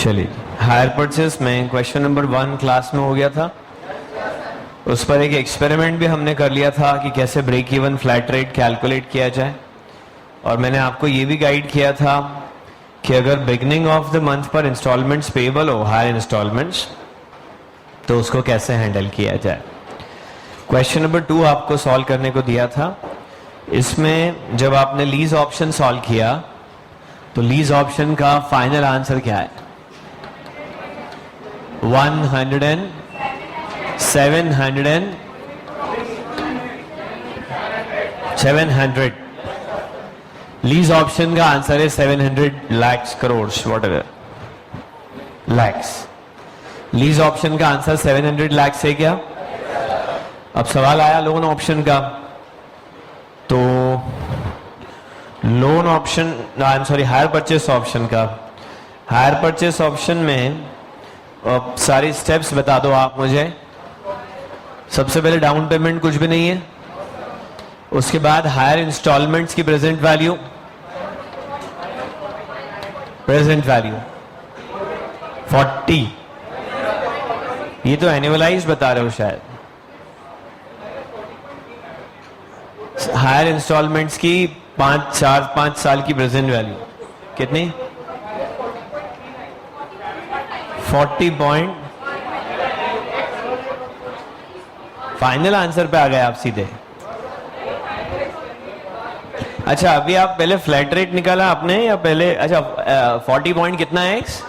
चलिए, hire purchase में question number 1 class में हो गया था। उस पर एक एक्सपेरिमेंट भी हमने कर लिया था कि कैसे break even flat rate calculate किया जाए, और मैंने आपको ये भी गाइड किया था कि अगर बिगनिंग ऑफ द मंथ पर इंस्टॉलमेंट्स पेबल हो, हायर इंस्टॉलमेंट्स, तो उसको कैसे हैंडल किया जाए। क्वेश्चन नंबर 2 आपको सॉल्व करने को दिया था। इसमें जब आपने लीज ऑप्शन सॉल्व किया तो लीज ऑप्शन का फाइनल आंसर क्या है? 700 लीज ऑप्शन का आंसर है 700 lakhs crores whatever lakhs। Lease option का आंसर 700 lakhs है क्या? अब सवाल आया लोन ऑप्शन का, तो loan option, I am sorry, hire purchase option का। हायर परचेस ऑप्शन में सारी स्टेप्स बता दो आप मुझे। सबसे पहले डाउन पेमेंट कुछ भी नहीं है, उसके बाद हायर इंस्टॉलमेंट्स की प्रेजेंट वैल्यू 40, ये तो एनुअलाइज बता रहे हो शायद। हायर इंस्टॉलमेंट्स की 5 साल की प्रेजेंट वैल्यू कितनी? 40 पॉइंट। फाइनल आंसर पे आ गए आप सीधे। अच्छा, अभी आप पहले फ्लैट रेट निकाला आपने या पहले? अच्छा, 40 पॉइंट कितना है एक्स?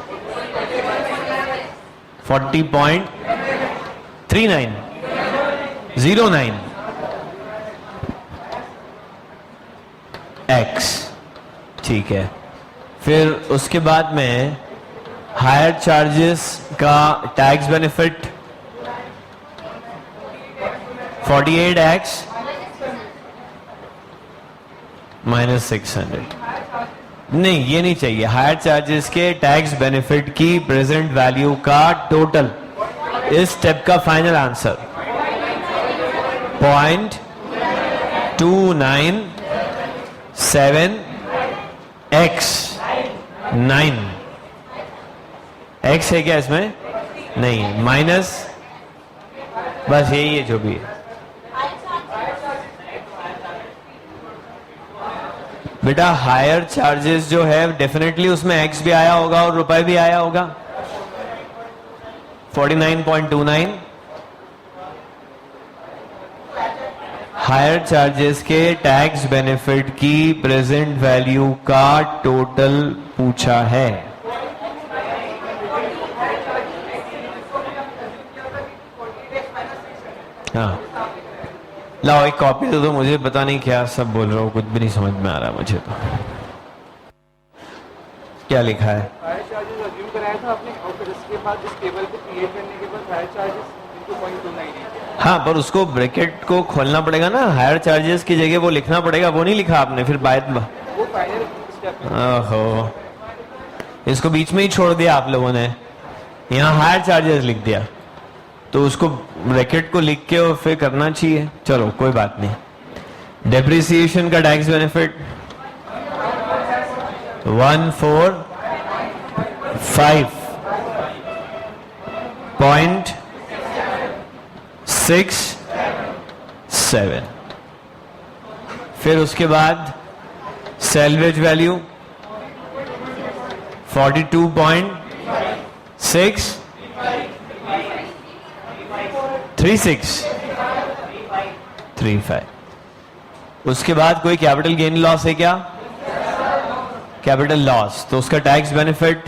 40.3909 एक्स, ठीक है। फिर उसके बाद में हायर चार्जेस का टैक्स बेनिफिट 48x माइनस 600। नहीं, ये नहीं चाहिए। हायर चार्जेस के टैक्स बेनिफिट की प्रेजेंट वैल्यू का टोटल, इस स्टेप का फाइनल आंसर 0.297x9। x है क्या इसमें? नहीं, माइनस, बस यही है जो भी है। बेटा हायर चार्जेस जो है डेफिनेटली उसमें x भी आया होगा और रुपए भी आया होगा। 49.29 हायर चार्जेस के टैक्स बेनिफिट की प्रेजेंट वैल्यू का टोटल पूछा है। हाँ, लाओ एक कॉपी दे दो मुझे, पता नहीं क्या सब बोल रहा हूँ, कुछ भी नहीं समझ में आ रहा मुझे। तो क्या लिखा है? हायर चार्जेस अज्यूम कराया था आपने, और फिर इसके बाद इस टेबल को क्रिएट करने के बाद हायर चार्जेस इनको 0.29। हाँ, पर उसको ब्रैकेट को खोलना पड़ेगा ना। हायर चार्जेस की जगह वो लिखना पड़ेगा, वो नहीं लिखा आपने फिर बाद में। वो फाइनल स्टेप है। ओहो, इसको बीच में ही छोड़ दिया आप लोगों ने। यहाँ हायर चार्जेस लिख दिया, तो उसको ब्रैकेट को लिख के और फिर करना चाहिए। चलो कोई बात नहीं। डेप्रिसिएशन का टैक्स बेनिफिट 145.67। फिर उसके बाद सैलवेज वैल्यू 42.63635। उसके बाद कोई कैपिटल गेन लॉस है क्या? कैपिटल लॉस, तो उसका टैक्स बेनिफिट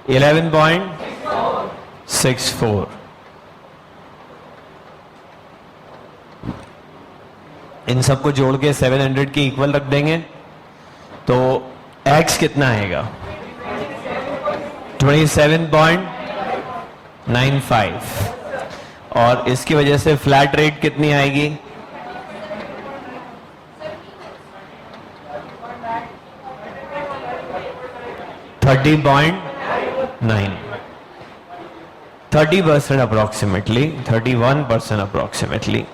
11.64। इन सबको जोड़ के 700 के इक्वल रख देंगे, तो x कितना आएगा? 27.95। और इसकी वजह से फ्लैट रेट कितनी आएगी? 30.9, 30% अप्रोक्सीमेटली, 31% अप्रोक्सीमेटली।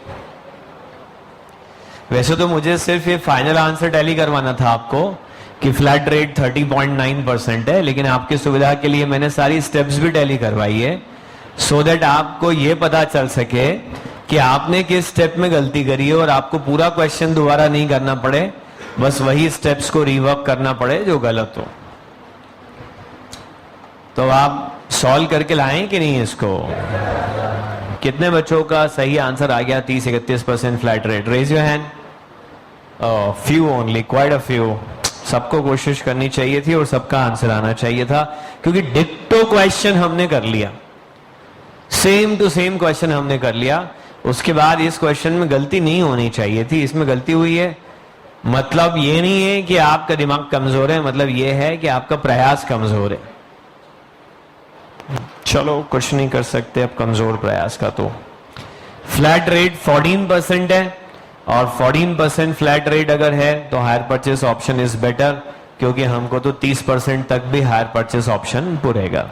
वैसे तो मुझे सिर्फ ये फाइनल आंसर टैली करवाना था आपको, कि फ्लैट रेट 30.9% है, लेकिन आपकी सुविधा के लिए मैंने सारी स्टेप्स भी टैली करवाई है, सो दैट आपको ये पता चल सके कि आपने किस स्टेप में गलती करी है और आपको पूरा क्वेश्चन दोबारा नहीं करना पड़े, बस वही स्टेप्स को रिवर्क करना पड़े जो गलत हो। तो आप सॉल्व करके लाएं कि नहीं इसको? कितने बच्चों का सही आंसर आ गया? 30-31% flat rate, raise your hand. Few only, quite a few. सबको कोशिश करनी चाहिए थी और सबका आंसर आना चाहिए था, क्योंकि डिक्टो क्वेश्चन हमने कर लिया, सेम टू सेम क्वेश्चन हमने कर लिया। उसके बाद इस क्वेश्चन में गलती नहीं होनी चाहिए थी, इसमें गलती हुई है। मतलब ये नहीं है कि आपका दिमाग कमजोर है, मतलब ये है कि आपका प्रयास कमजोर है। चलो कुछ नहीं कर सकते अब कमजोर प्रयास का। तो फ्लैट रेट 14% है, और 14% फ्लैट रेट अगर है तो hire purchase option is better, क्योंकि हमको तो 30% तक भी हायर परचेस ऑप्शन पुरेगा।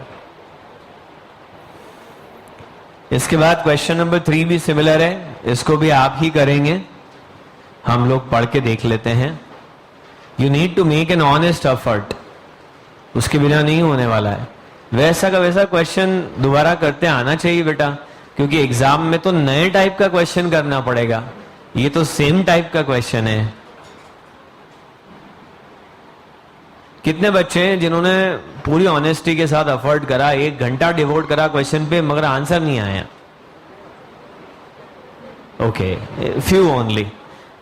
इसके बाद क्वेश्चन नंबर 3 भी सिमिलर है, इसको भी आप ही करेंगे, हम लोग पढ़ के देख लेते हैं। You need to make an honest effort, उसके बिना नहीं होने वाला है। वैसा का वैसा क्वेश्चन दोबारा करते आना चाहिए बेटा, क्योंकि एग्जाम में तो नए टाइप का क्वेश्चन करना पड़ेगा, ये तो सेम टाइप का क्वेश्चन है। कितने बच्चे हैं जिन्होंने पूरी ऑनेस्टी के साथ एफर्ट करा, 1 घंटा डिवोट करा क्वेश्चन पे, मगर आंसर नहीं आया? Okay, few only,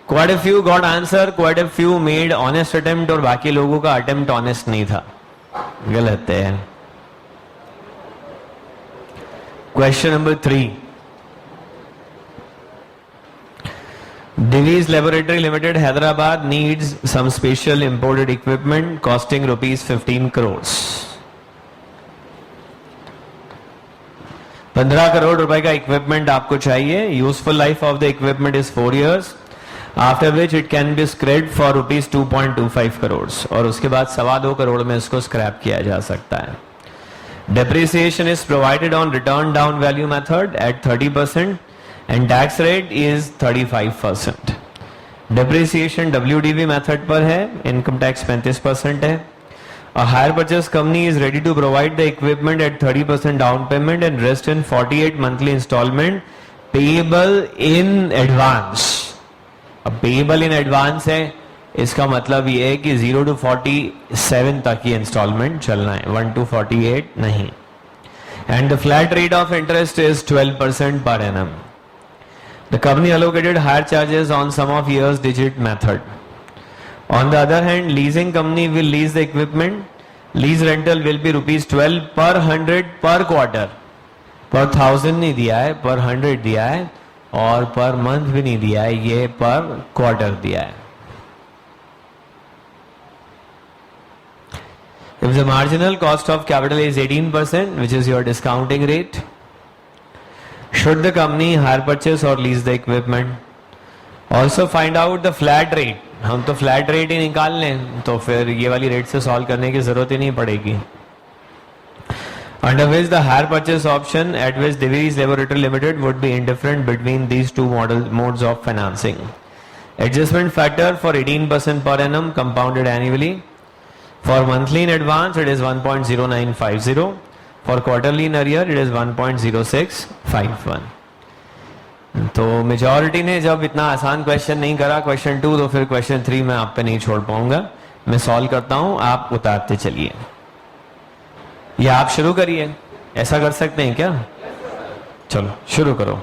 quite a few got answer, quite a few made honest attempt, और बाकी लोगों का अटेम्प्ट ऑनेस्ट नहीं था। गलत है। Question number 3, Divi's Laboratory Limited, Hyderabad needs some special imported equipment costing rupees 15 crores. 15 crore रुपए का इक्विपमेंट आपको चाहिए। Useful life of the equipment is 4 years, after which it can be scraped for rupees 2.25 crore, और उसके बाद 2.25 करोड़ में इसको स्क्रैप किया जा सकता है। Depreciation is provided on return down value method at 30%. And tax rate is 35%. Depreciation WDV method पर है, income tax 35% है। A hire purchase company is ready to provide the equipment at 30% down payment and rest in 48 monthly installment payable in advance. अब payable in advance है, इसका मतलब ये है कि 0 to 47 तक ही इंस्टॉलमेंट चलना है, 1 to 48 नहीं। And the flat rate of interest is 12% per annum. The company allocated higher charges on sum of years digit method. On the other hand, leasing company will lease the equipment. Lease rental will be rupees 12 per 100 per quarter. Per 1000 नहीं दिया है, per 100 दिया है, और per month भी नहीं दिया है, ये per quarter दिया है। If the marginal cost of capital is 18%, which is your discounting rate, should the company hire purchase or lease the equipment? Also find out the flat rate. हम तो flat rate ही निकाल लें, तो फिर ये वाली रेट से सॉल्व करने की जरूरत ही नहीं पड़ेगी। Under which the hire purchase option at which Divi's Laboratory Limited would be indifferent between these two modes of financing. Adjustment factor for 18% per annum compounded annually. For monthly in advance it is 1.0950. For quarterly in arrear it is 1.0651. तो majority ने जब इतना आसान question नहीं करा question 2, तो फिर question 3 मैं आप पे नहीं छोड़ पाऊंगा, मैं सॉल्व करता हूं, आप उतारते चलिए, या आप शुरू करिए। ऐसा कर सकते हैं क्या? चलो शुरू करो।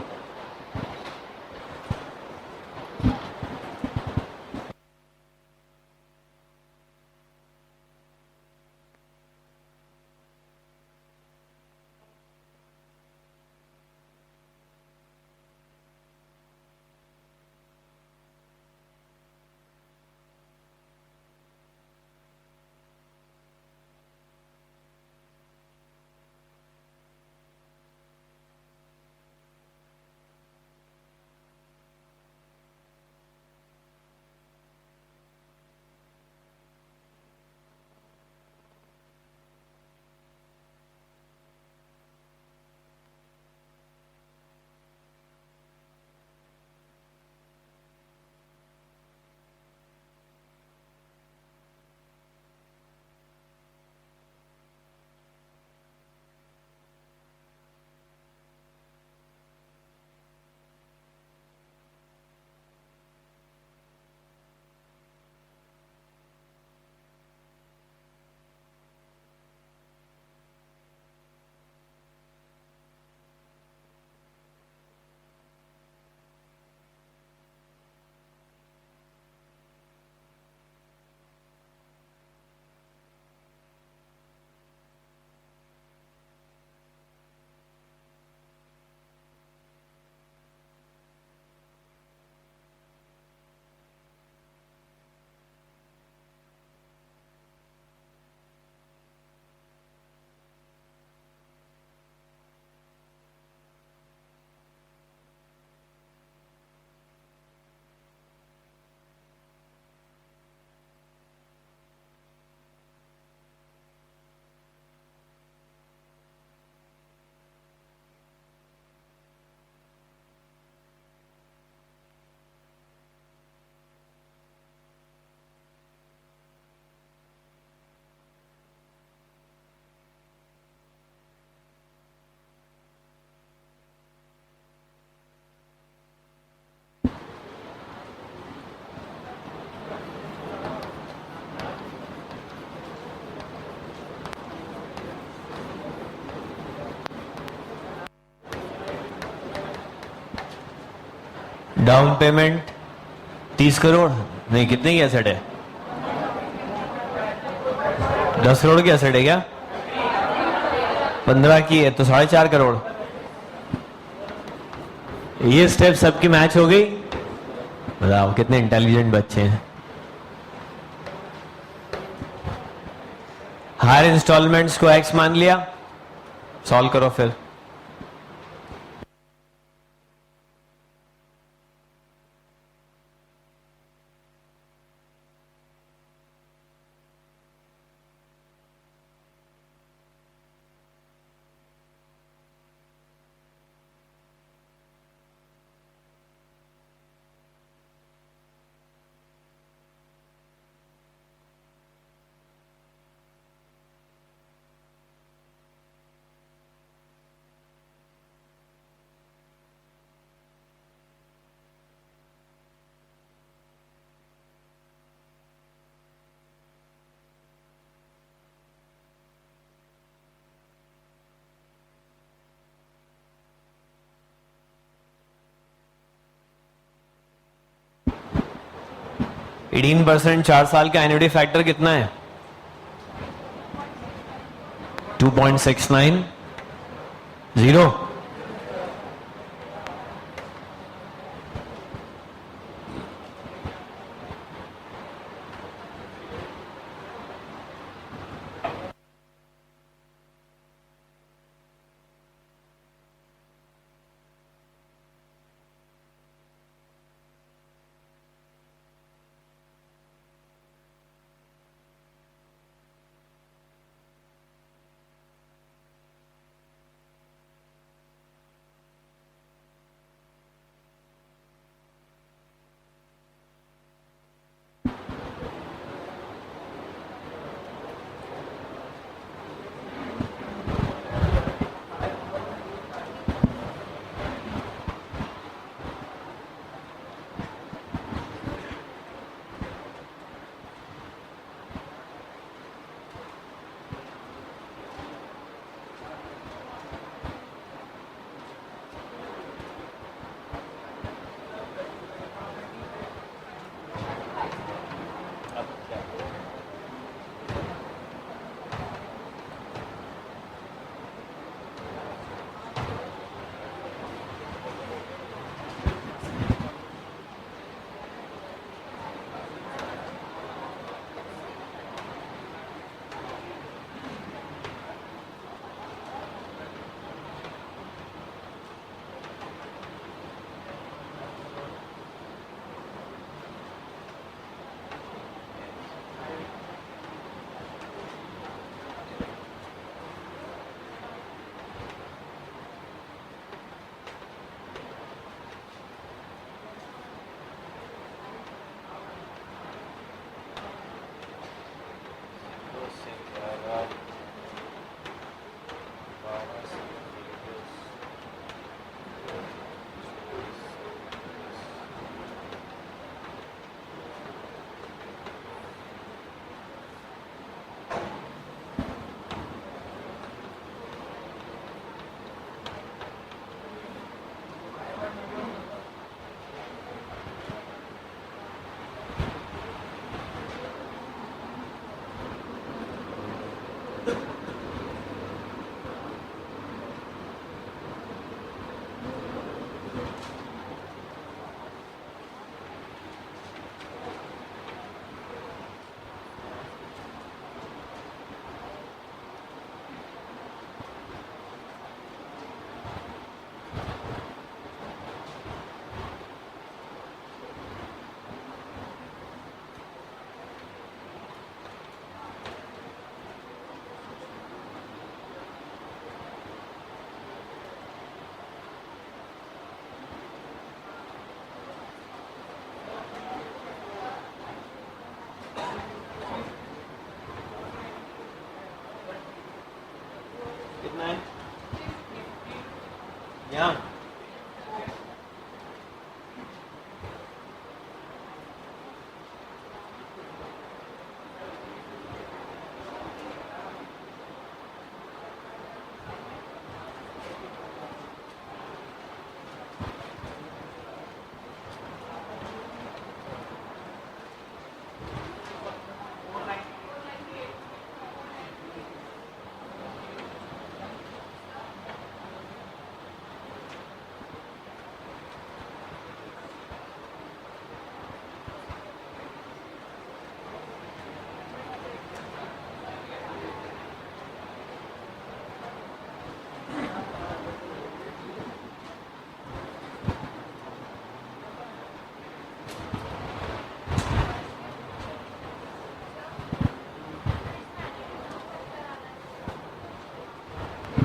डाउन पेमेंट 30 करोड़ नहीं, कितने की एसेट है? 10 करोड़ की एसेट है क्या? 15 की है तो 4.5 करोड़। ये स्टेप सबकी मैच हो गई? बताओ कितने इंटेलिजेंट बच्चे हैं। हायर इंस्टॉलमेंट्स को एक्स मान लिया, सॉल्व करो फिर। एटीन परसेंट 4 साल का एन्युटी फैक्टर कितना है? 2.69 जीरो।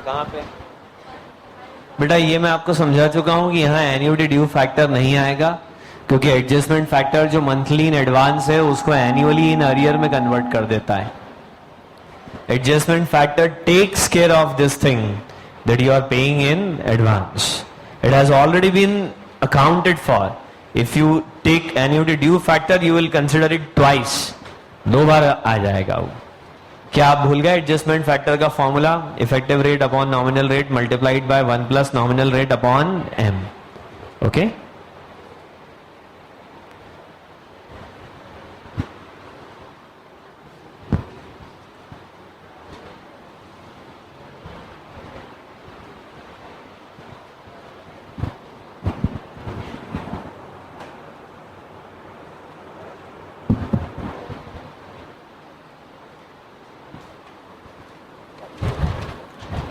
कहाँ पे? बेटा ये मैं आपको समझा चुका हूं कि यहाँ एन्युटी ड्यू फैक्टर नहीं आएगा, क्योंकि एडजस्टमेंट फैक्टर जो मंथली इन एडवांस है उसको एनुअली इन अरियर में कन्वर्ट कर देता है. Adjustment factor takes care of this thing that you are paying in advance. It has already been accounted for. If you take annuity due factor you will consider it twice. 2 बार आ जाएगा वो. क्या आप भूल गए एडजस्टमेंट फैक्टर का formula? Effective rate upon nominal rate multiplied bye 1 plus nominal rate upon M. Okay,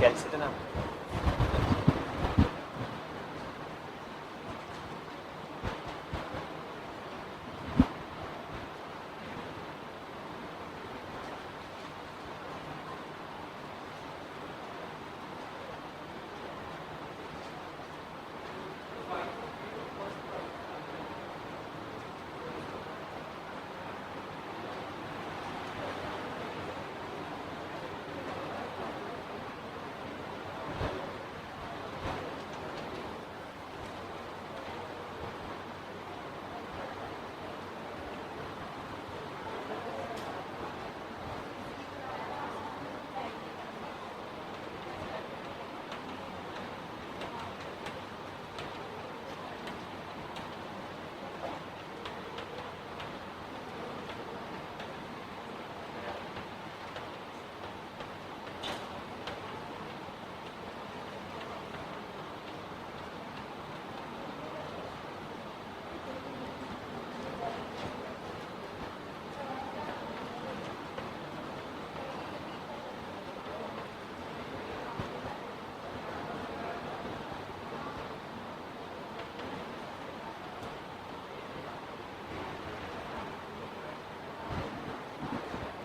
कैसे ना.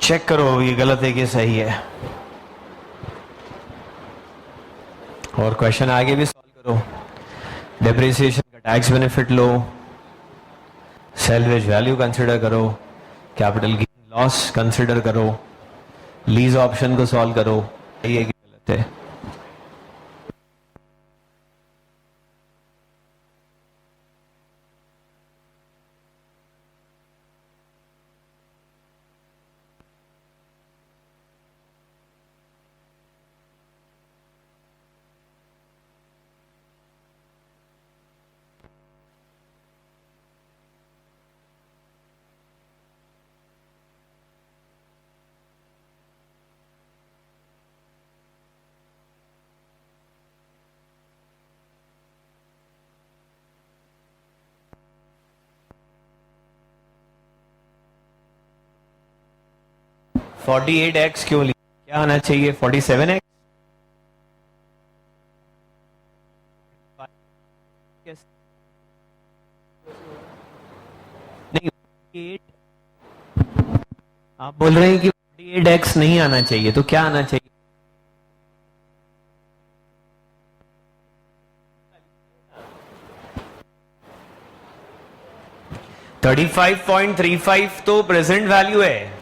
चेक करो ये गलत है कि सही है, और क्वेश्चन आगे भी सॉल्व करो. डेप्रिसिएशन का टैक्स बेनिफिट लो, सैलवेज वैल्यू कंसिडर करो, कैपिटल गेन लॉस कंसिडर करो, लीज ऑप्शन को सॉल्व करो. ये गलत है. फोर्टी 48x क्यों लिया? क्या आना चाहिए? 47x. नहीं, 48 आप बोल रहे हैं कि 48x नहीं आना चाहिए, तो क्या आना चाहिए? $35.35 तो प्रेजेंट वैल्यू है.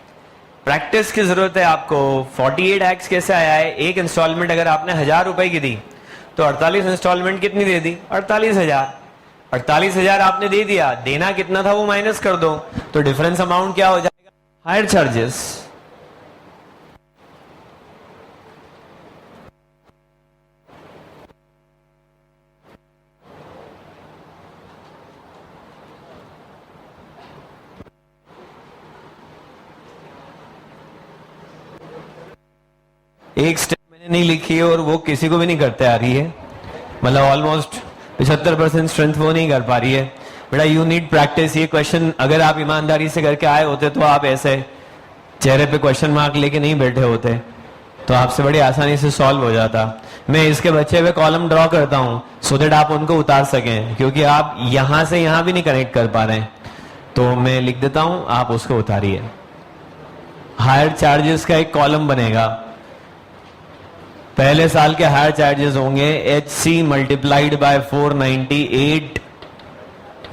प्रैक्टिस की जरूरत है आपको. 48x कैसे आया है? एक इंस्टॉलमेंट अगर आपने 1000 रुपए की दी तो 48 इंस्टॉलमेंट कितनी दे दी? 48,000. 48,000 आपने दे दिया, देना कितना था वो माइनस कर दो, तो डिफरेंस अमाउंट क्या हो जाएगा? Higher charges. एक स्टेप मैंने नहीं लिखी है और वो किसी को भी नहीं करते आ रही है. मतलब ऑलमोस्ट 75% स्ट्रेंथ वो नहीं कर पा रही है. बेटा यू नीड प्रैक्टिस. ये क्वेश्चन अगर आप ईमानदारी से करके आए होते तो आप ऐसे चेहरे पे क्वेश्चन मार्क लेके नहीं बैठे होते, तो आपसे बड़ी आसानी से सॉल्व हो जाता. मैं इसके बचे हुए कॉलम ड्रॉ करता हूं सो दैट आप उनको उतार सकें, क्योंकि आप यहां से यहां भी नहीं कनेक्ट कर पा रहे हैं. तो मैं लिख देता हूं, आप उसको उतारिए. हायर चार्जेस का एक कॉलम बनेगा. पहले साल के हायर चार्जेस होंगे HC multiplied by 498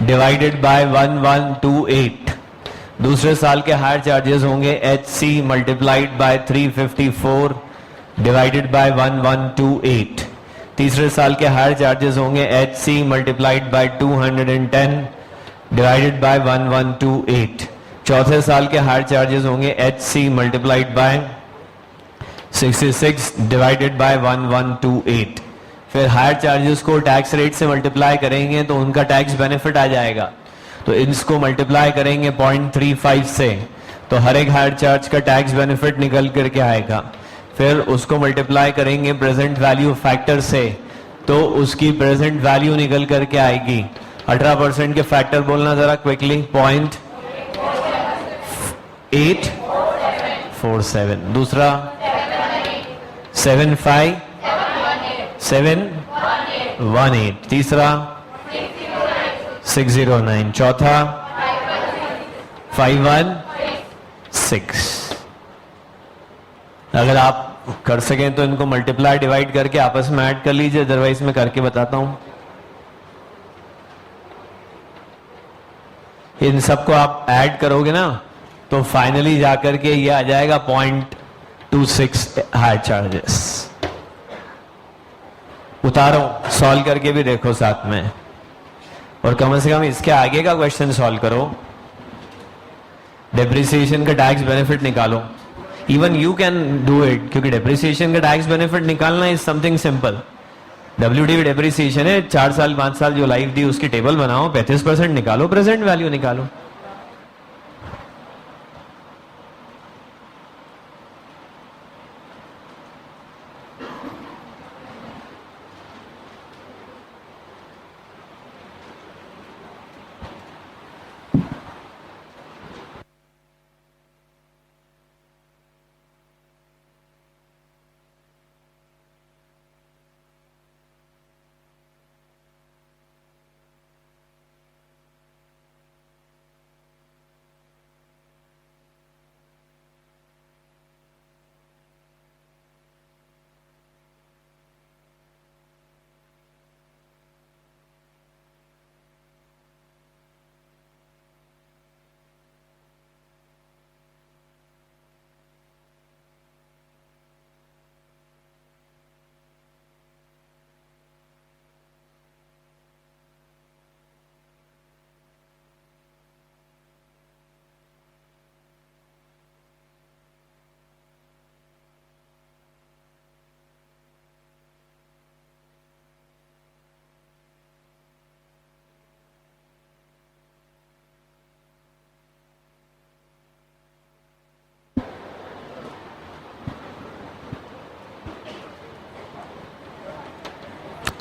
divided by 1128। दूसरे साल के हायर चार्जेस होंगे HC multiplied by 354 divided by 1128। तीसरे साल के हायर चार्जेस होंगे HC multiplied by 210 divided by 1128। चौथे साल के हायर चार्जेस होंगे HC multiplied by 66 divided by 1128। फिर हायर चार्जेस को टैक्स रेट से मल्टीप्लाई करेंगे तो उनका टैक्स बेनिफिट आ जाएगा, तो इसको मल्टीप्लाई करेंगे 0.35 से, तो हर एक हायर चार्ज का टैक्स बेनिफिट निकल करके आएगा। फिर उसको मल्टीप्लाई करेंगे प्रेजेंट वैल्यू फैक्टर से, तो उसकी प्रेजेंट वैल्यू निकल करके आएगी 18% के फैक्टर बोलना जरा क्विकली। 0.847, दूसरा 75718, तीसरा 609, चौथा 516। अगर आप कर सकें तो इनको मल्टीप्लाई डिवाइड करके आपस में ऐड कर लीजिए, अदरवाइज मैं करके बताता हूं। इन सबको आप ऐड करोगे ना तो फाइनली जाकर के ये आ जाएगा 0.26 हायर चार्जेस। उतारो, सॉल्व करके भी देखो साथ में, और कम से कम इसके आगे का क्वेश्चन सॉल्व करो। डेप्रिसिएशन का टैक्स बेनिफिट निकालो। Even you can do it, क्योंकि डेप्रिसिएशन का टैक्स बेनिफिट निकालना is something simple. WDV depreciation है, 4 साल 5 साल जो लाइफ दी उसकी टेबल बनाओ, 35% निकालो, प्रेजेंट वैल्यू निकालो।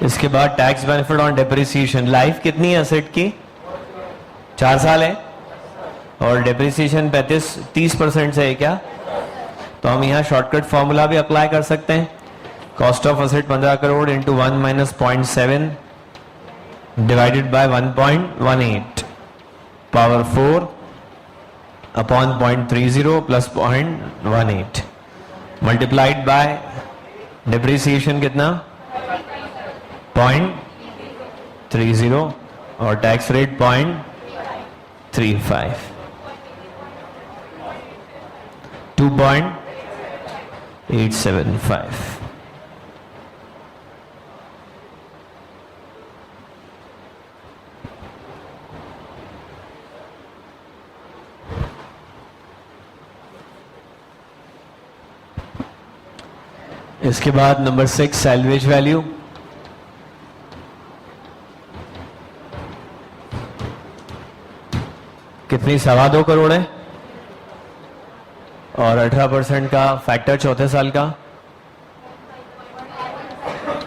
इसके बाद tax benefit on depreciation. Life कितनी है एसेट की? 4 साल है, और डेप्रिसिएशन 30% से है क्या? तो हम यहाँ शॉर्टकट फॉर्मूला भी अप्लाई कर सकते हैं। Cost of asset 15 crore into 1 minus 0.7 divided by 1.18 power 4 upon 0.30 plus 0.18 multiplied by depreciation कितना? 0.30 और टैक्स रेट 0.35, 2.875। इसके बाद नंबर 6 सैल्वेज वैल्यू। कितनी? 2.25 करोड़ है, और 18% का फैक्टर चौथे साल का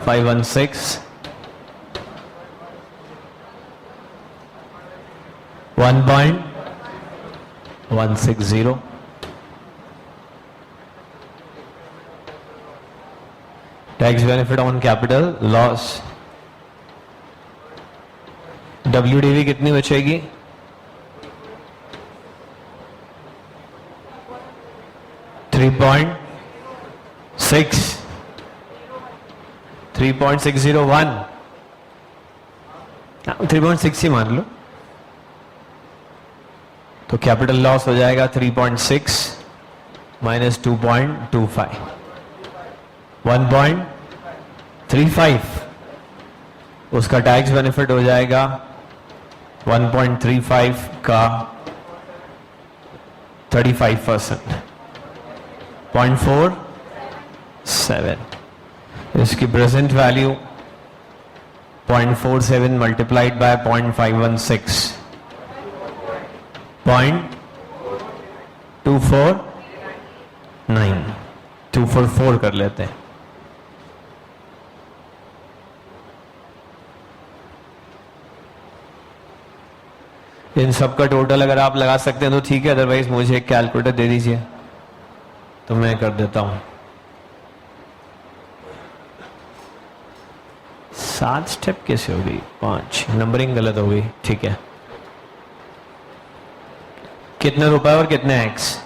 516, 1.160 tax benefit on capital loss. WDV कितनी बचेगी? 3.6 3.601, 3.6 ही मान लो, तो कैपिटल लॉस हो जाएगा 3.6 माइनस 2.25, 1.35. उसका टैक्स बेनिफिट हो जाएगा 1.35 का 35%, 0.47. इसकी प्रेजेंट वैल्यू 0.47 मल्टीप्लाइड बाय 0.516, 0.249, 244 कर लेते हैं. इन सब का टोटल अगर आप लगा सकते हैं तो ठीक है, अदरवाइज मुझे एक कैलकुलेटर दे दीजिए तो मैं कर देता हूं. 7 स्टेप कैसे हो गई? 5 नंबरिंग गलत हो गई. ठीक है, कितने रुपए और कितने एक्स?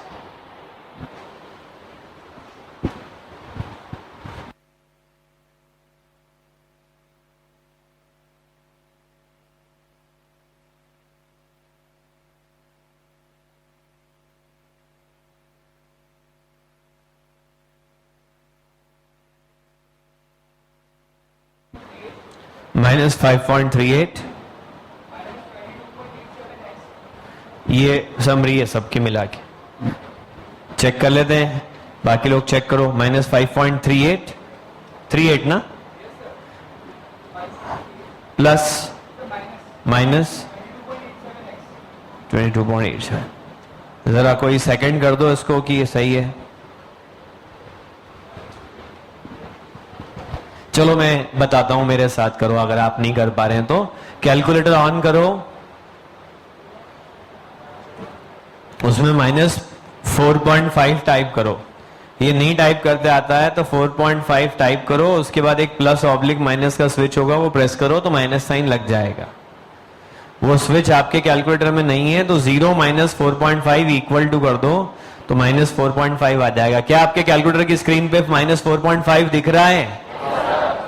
-5.38. ये समरी है सबकी मिला के. चेक कर लेते हैं, बाकी लोग चेक करो. -5.38, 38 ना, प्लस माइनस 22.87. जरा कोई सेकंड कर दो इसको कि ये सही है. चलो मैं बताता हूं, मेरे साथ करो अगर आप नहीं कर पा रहे हैं तो. कैलकुलेटर ऑन करो, उसमें -4.5 टाइप करो. ये नहीं टाइप करते आता है तो 4.5 टाइप करो, उसके बाद एक प्लस ऑब्लिक माइनस का स्विच होगा, वो प्रेस करो तो माइनस साइन लग जाएगा. वो स्विच आपके कैलकुलेटर में नहीं है तो 0 - 4.5 इक्वल टू कर दो तो -4.5 आ जाएगा. क्या आपके कैलकुलेटर की स्क्रीन पे -4.5 दिख रहा है?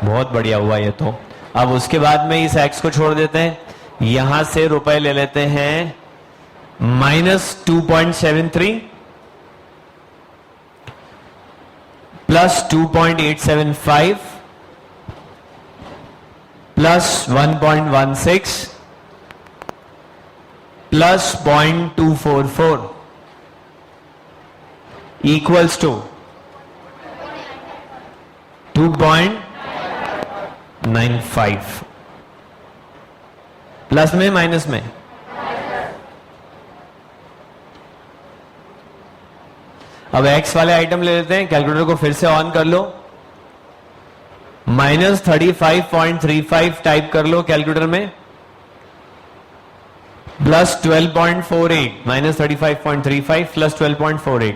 बहुत बढ़िया हुआ ये तो. अब उसके बाद में इस एक्स को छोड़ देते हैं, यहां से रुपए ले लेते हैं -2.73 plus 2.875 plus 1.16 plus 0.244 equals to 2.95. Plus में माइनस में? अब एक्स वाले आइटम ले लेते हैं, कैलकुलेटर को फिर से ऑन कर लो, -35.35 टाइप कर लो कैलकुलेटर में, प्लस 12.48, -35.35 प्लस 12.48,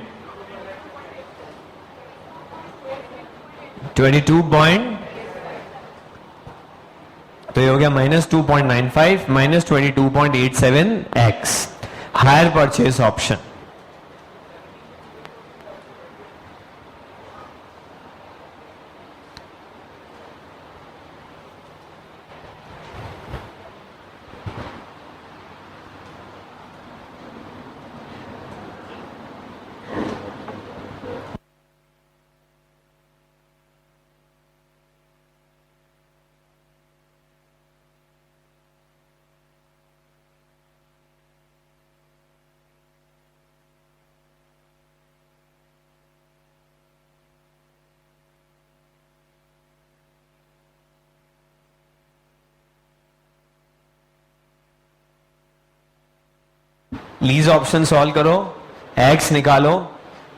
22 पॉइंट, तो ये हो गया -2.95 -22.87 x. Hire purchase option. Lease option solve करो, एक्स निकालो,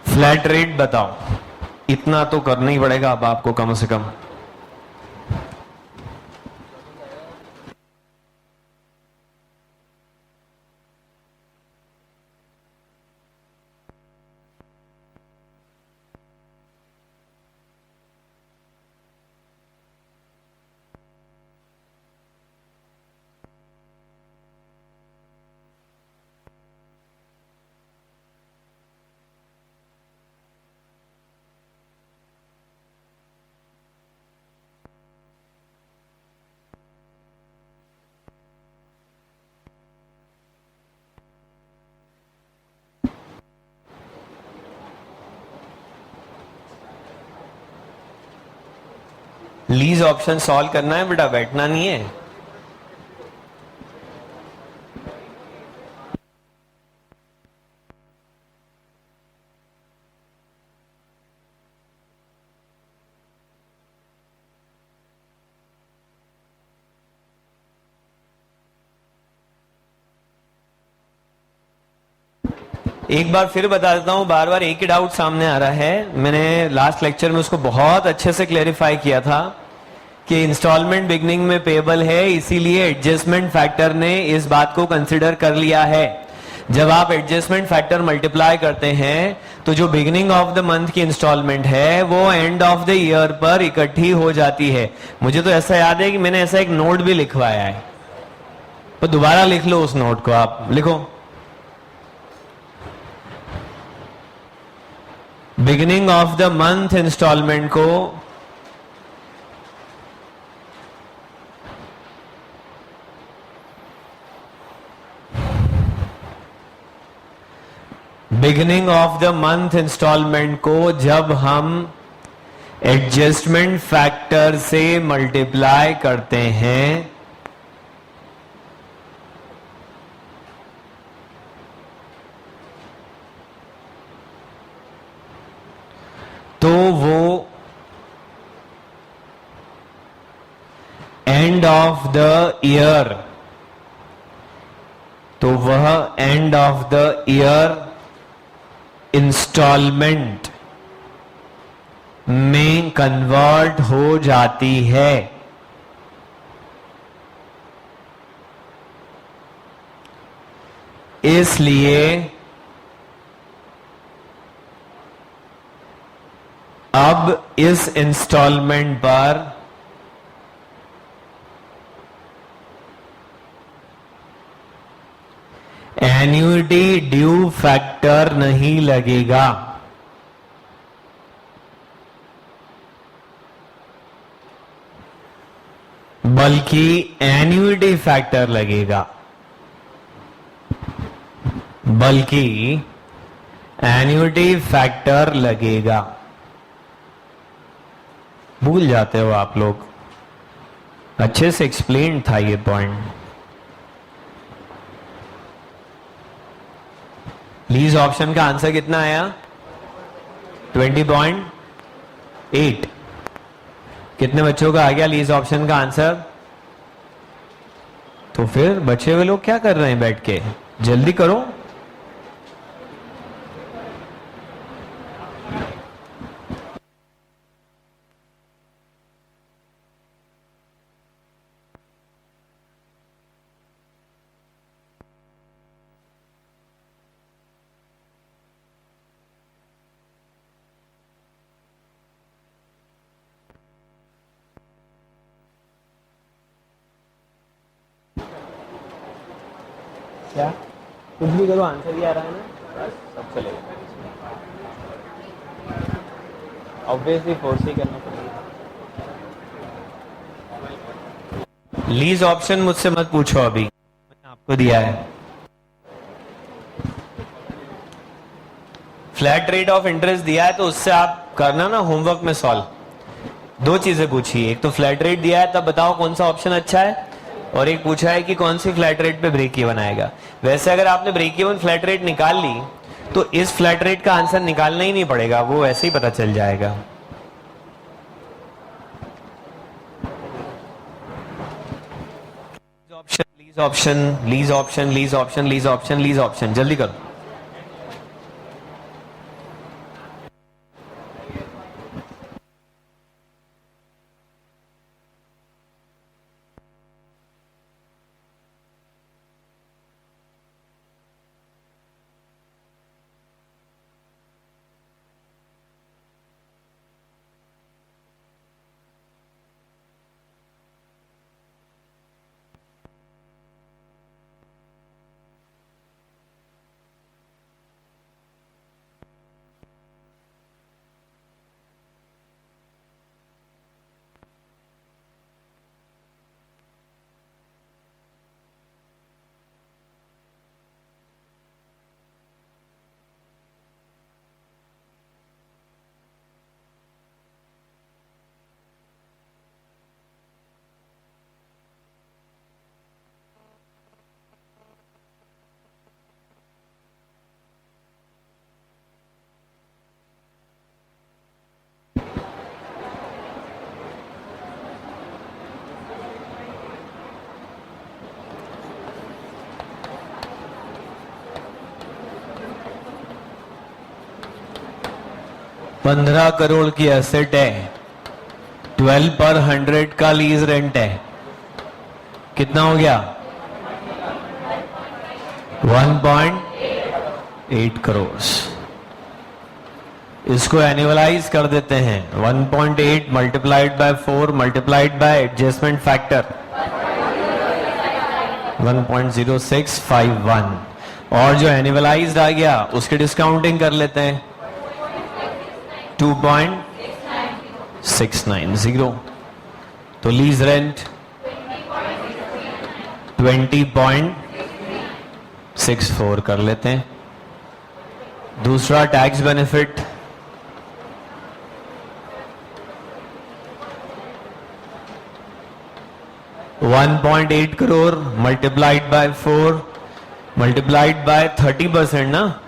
फ्लैट रेट बताओ. इतना तो करना ही पड़ेगा अब आपको कम से कम. लीज ऑप्शन सॉल्व करना है बेटा, बैठना नहीं है। एक बार फिर बता देता हूं, बार बार एक ही डाउट सामने आ रहा है। मैंने लास्ट लेक्चर में उसको बहुत अच्छे से क्लेरिफाई किया था कि इंस्टॉलमेंट बिगनिंग में पेबल है, इसीलिए एडजस्टमेंट फैक्टर ने इस बात को कंसिडर कर लिया है। जब आप एडजस्टमेंट फैक्टर मल्टीप्लाई करते हैं तो जो बिगिनिंग ऑफ द मंथ की इंस्टॉलमेंट है वो एंड ऑफ द ईयर पर इकट्ठी हो जाती है। मुझे तो ऐसा याद है कि मैंने ऐसा एक नोट भी लिखवाया है, तो दोबारा लिख लो उस नोट को। आप लिखो, beginning of the month instalment को beginning of the month instalment को जब हम एडजस्टमेंट फैक्टर से मल्टीप्लाई करते हैं तो वो एंड ऑफ द ईयर, तो वह end of the year installment में कन्वर्ट हो जाती है। इसलिए अब इस इंस्टॉलमेंट पर एन्युटी ड्यू फैक्टर नहीं लगेगा, बल्कि एन्युटी फैक्टर लगेगा, बल्कि एन्युटी फैक्टर लगेगा। भूल जाते हो आप लोग, अच्छे से एक्सप्लेन था ये पॉइंट। लीज ऑप्शन का आंसर कितना आया? 20.8। कितने बच्चों का आ गया लीज ऑप्शन का आंसर? तो फिर बचे हुए लोग क्या कर रहे हैं बैठ के? जल्दी करो। क्या कुछ भी करो, आंसर ही आ रहा है ना, बस सब चलेगा। ऑब्वियसली फोर्स ही करना पड़ेगा। लीज ऑप्शन मुझसे मत पूछो, अभी मैंने आपको दिया है। फ्लैट रेट ऑफ इंटरेस्ट दिया है तो उससे आप करना ना होमवर्क में सॉल्व। दो चीजें पूछी, एक तो फ्लैट रेट दिया है तब बताओ कौन सा ऑप्शन अच्छा है, और एक पूछा है कि कौन सी फ्लैट रेट पे ब्रेक इवन आएगा। वैसे अगर आपने ब्रेक इवन फ्लैट रेट निकाल ली तो इस फ्लैट रेट का आंसर निकालना ही नहीं पड़ेगा, वो ऐसे ही पता चल जाएगा। Lease option, lease option, lease option, lease option, lease option, जल्दी करो। 15 करोड़ की एसेट है, 12 पर 100 का लीज रेंट है, कितना हो गया? 1.8 करोड़। इसको एनुअलाइज कर देते हैं। 1.8 multiplied by 4 multiplied by adjustment factor 1.0651, और जो एनुअलाइज्ड आ गया उसकी डिस्काउंटिंग कर लेते हैं 2.690। तो लीज रेंट 20.64 कर लेते हैं। दूसरा tax benefit 1.8 crore multiplied by 4 multiplied by 30% ना,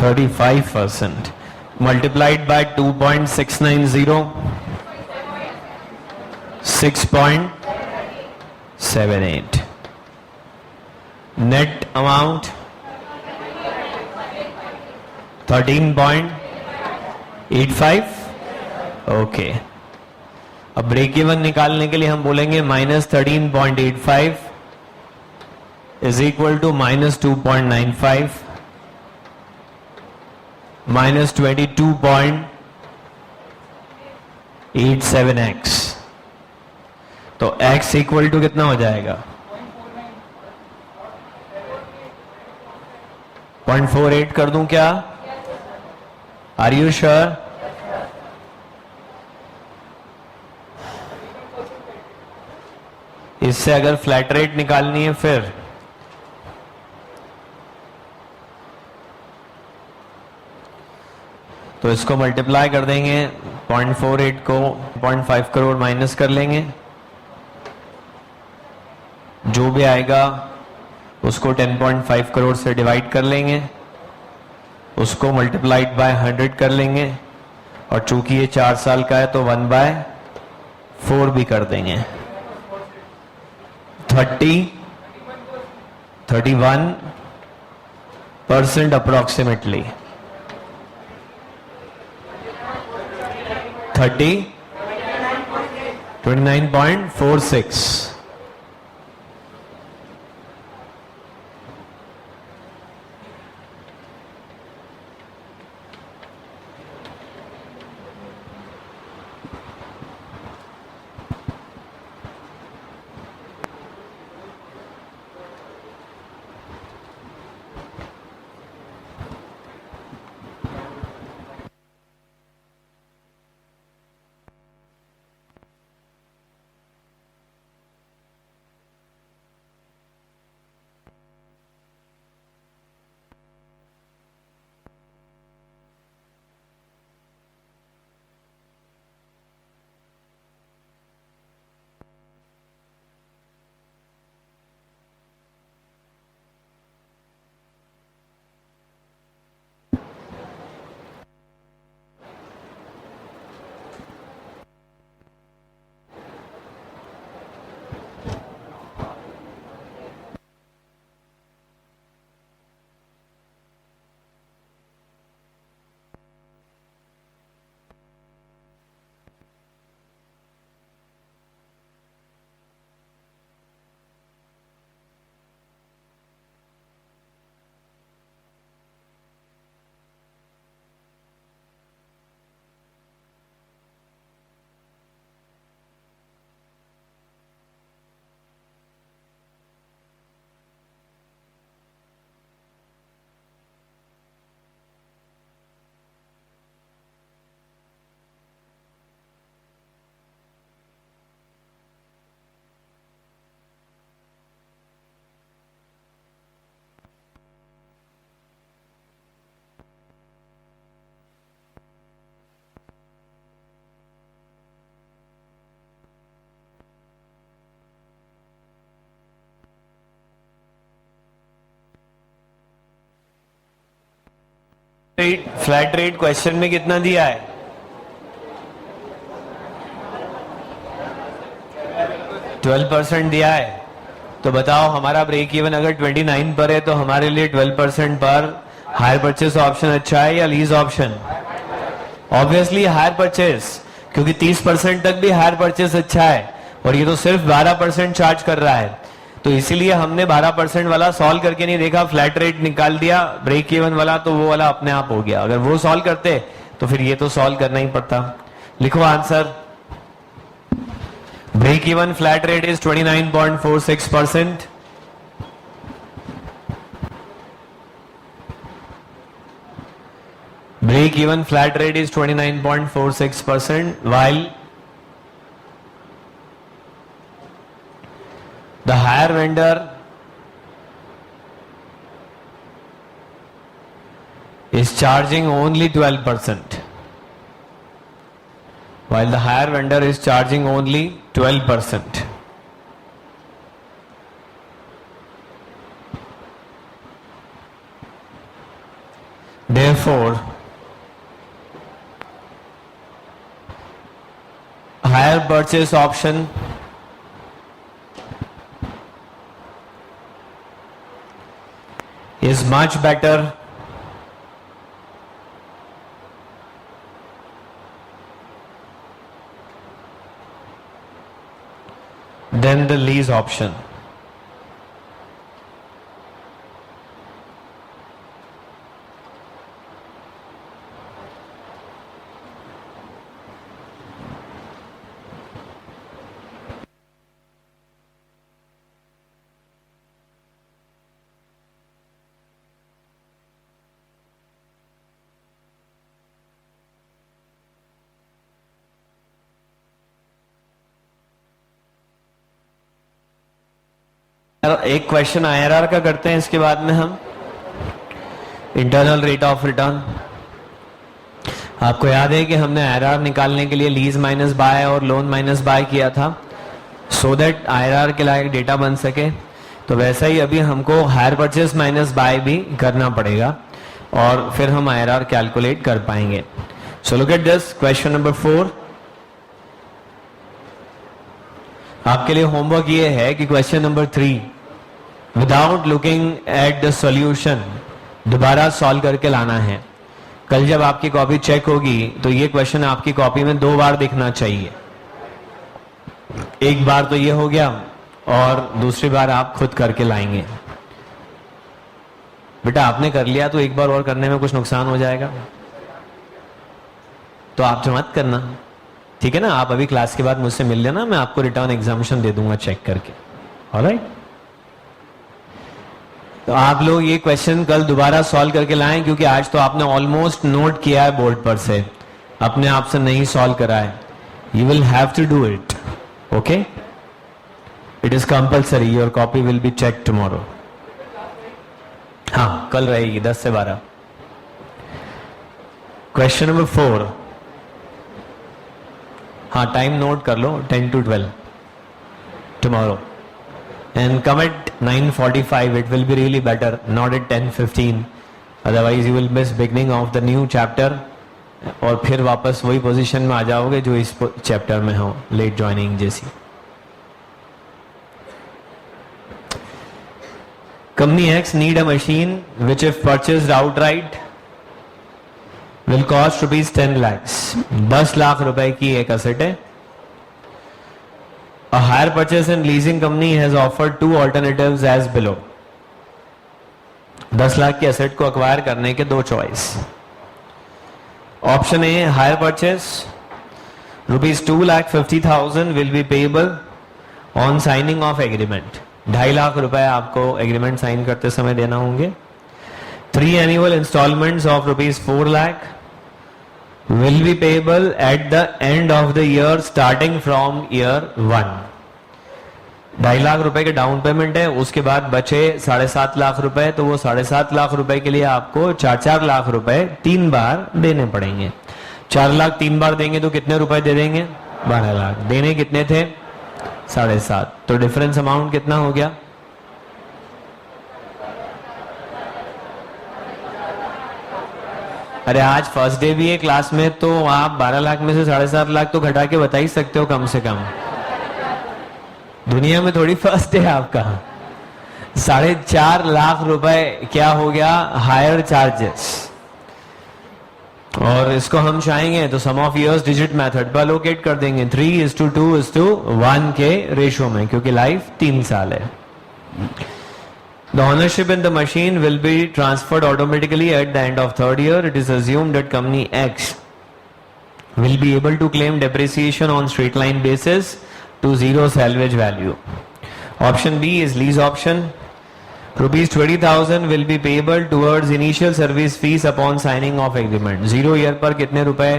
35% multiplied by 2.690 6.78। Net amount 13.85। Okay, अब ब्रेक इवन निकालने के लिए हम बोलेंगे -13.85 इज इक्वल टू -2.95 -22.87x। तो x इक्वल टू कितना हो जाएगा? 0.48 कर दूं क्या? Are you sure? इससे अगर फ्लैट रेट निकालनी है फिर तो इसको मल्टीप्लाई कर देंगे, 0.48 को 0.5 करोड़ माइनस कर लेंगे, जो भी आएगा उसको 10.5 करोड़ से डिवाइड कर लेंगे, उसको मल्टीप्लाइड बाय 100 कर लेंगे, और चूंकि ये 4 साल का है तो 1/4 भी कर देंगे। 31% अप्रोक्सीमेटली 29.46। फ्लैट रेट क्वेश्चन में कितना दिया है? 12% दिया है। तो बताओ हमारा ब्रेक इवन अगर 29 पर है तो हमारे लिए 12% पर हायर परचेस ऑप्शन अच्छा है या lease option? Obviously hire purchase, क्योंकि 30% तक भी हायर परचेज अच्छा है और ये तो सिर्फ 12% चार्ज कर रहा है, तो इसीलिए हमने 12% वाला सॉल्व करके नहीं देखा, फ्लैट रेट निकाल दिया, ब्रेक इवन वाला तो वो वाला अपने आप हो गया। अगर वो सॉल्व करते तो फिर ये तो सॉल्व करना ही पड़ता। लिखो answer. Break even flat rate is 29.46%। Break even flat rate is 29.46%, while the higher vendor is charging only 12%. While the higher vendor is charging only 12%. Therefore, higher purchase option is much better than the lease option. एक question IRR का करते हैं, इसके बाद में हम internal rate of return. आपको याद है कि हमने आईआरआर निकालने के लिए लीज माइनस बाय और लोन माइनस बाय किया था, सो दैट आईआरआर के लायक डेटा बन सके। तो वैसा ही अभी हमको हायर परचेस माइनस बाय भी करना पड़ेगा और फिर हम आईआरआर कैलकुलेट कर पाएंगे। So look at this question number 4। आपके लिए होमवर्क ये है कि question number 3 without looking at the solution दोबारा सॉल्व करके लाना है। कल जब आपकी कॉपी चेक होगी तो ये क्वेश्चन आपकी कॉपी में 2 बार दिखना चाहिए। एक बार तो ये हो गया और दूसरी बार आप खुद करके लाएंगे। बेटा आपने कर लिया तो एक बार और करने में कुछ नुकसान हो जाएगा तो आप जो मत करना, ठीक है ना। आप अभी क्लास के बाद मुझसे मिल लेना, मैं आपको रिटर्न एग्जामिनेशन दे दूंगा चेक करके। ऑलराइट, तो आप लोग ये क्वेश्चन कल दोबारा सॉल्व करके लाएं, क्योंकि आज तो आपने ऑलमोस्ट नोट किया है बोर्ड पर से, अपने आप से नहीं सॉल्व करा है। You will have to do it, okay. It is compulsory, your copy will be check tomorrow. हाँ, कल रहेगी 10 से 12। Question number 4। हाँ, टाइम नोट कर लो, 10 to 12 tomorrow and come at 9:45. It will be really better, not at 10:15. Otherwise you will miss beginning of the new chapter और फिर वापस वही पोजीशन में आ जाओगे जो इस चैप्टर में हो, लेट ज्वाइनिंग जैसी। Company X need a machine which if purchased outright will cost rupees 10 lakhs. 10 lakh रुपए की एक असेट है। A hire purchase and leasing company has offered 2 alternatives as below. 10 lakh की असेट को अक्वायर करने के 2 choice. Option A, hire purchase rupees 2,50,000 will be payable on signing of agreement. 2.5 lakh रुपए आपको एग्रीमेंट साइन करते समय देना होंगे। 3 annual installments of rupees 4 lakh will be payable at the end of the year starting from year 1। 2.5 lakh रुपए के down payment है, उसके बाद बचे 7.5 लाख रुपए, तो वो 7.5 लाख रुपए के लिए आपको 4 लाख रुपए 3 बार देने पड़ेंगे। 4 लाख 3 बार देंगे तो कितने रुपए दे देंगे? 12 लाख। देने कितने थे? 7.5। तो डिफरेंस अमाउंट कितना हो गया? अरे आज फर्स्ट डे भी है क्लास में, तो आप 12 लाख में से 7.5 लाख तो घटा के बता ही सकते हो कम से कम। दुनिया में थोड़ी फर्स्ट डे आपका। 4.5 लाख रुपए क्या हो गया? Higher charges. और इसको हम चाहेंगे तो सम ऑफ ईयर्स डिजिट मेथड पर लोकेट कर देंगे 3:2:1 के रेशियो में, क्योंकि लाइफ 3 साल है. The ownership in the machine will be transferred automatically at the end of 3rd year. It is assumed that company X will be able to claim depreciation on straight line basis to zero salvage value. Option B is lease option. Rupees 20,000 will be payable towards initial service fees upon signing of agreement. 0 year पर कितने रुपए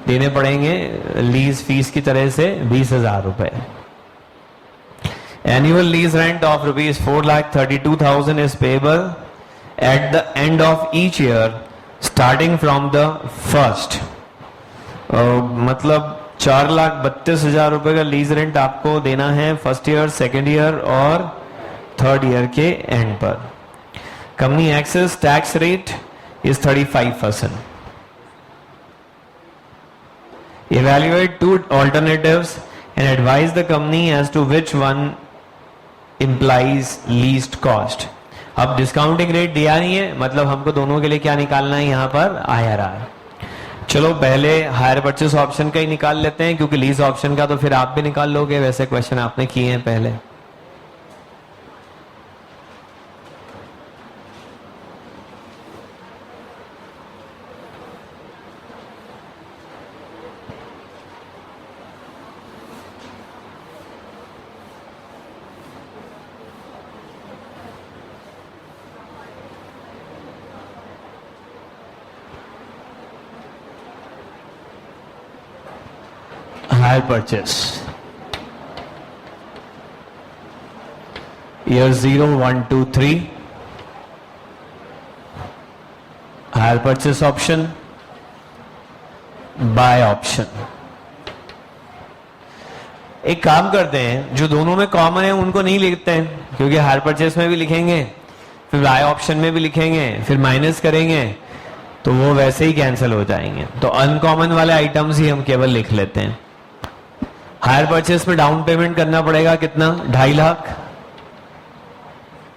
देने पड़ेंगे lease fees की तरह से? 20,000 रुपए. Annual lease rent of rupees 4,32,000 is payable at the end of each year starting from the first. मतलब 4,32,000 रुपए का लीज रेंट आपको देना है फर्स्ट ईयर, सेकेंड ईयर और थर्ड ईयर के एंड पर. Company excess tax rate is 35%. Evaluate 2 alternatives and advise the company as to which one implies least cost. अब डिस्काउंटिंग रेट दिया नहीं है, मतलब हमको दोनों के लिए क्या निकालना है यहाँ पर? IRR. चलो पहले हायर परचेस ऑप्शन का ही निकाल लेते हैं, क्योंकि लीज ऑप्शन का तो फिर आप भी निकाल लोगे, वैसे क्वेश्चन आपने किए हैं पहले. Hire purchase. Year 0, 1, 2, 3. Hire purchase option. Buy option. एक काम करते हैं, जो दोनों में कॉमन है उनको नहीं लिखते हैं, क्योंकि हायर परचेस में भी लिखेंगे, फिर बाय ऑप्शन में भी लिखेंगे, फिर माइनस करेंगे तो वो वैसे ही कैंसिल हो जाएंगे. तो अनकॉमन वाले आइटम्स ही हम केवल लिख लेते हैं. हायर परचेस में डाउन पेमेंट करना पड़ेगा कितना? 2.5 लाख.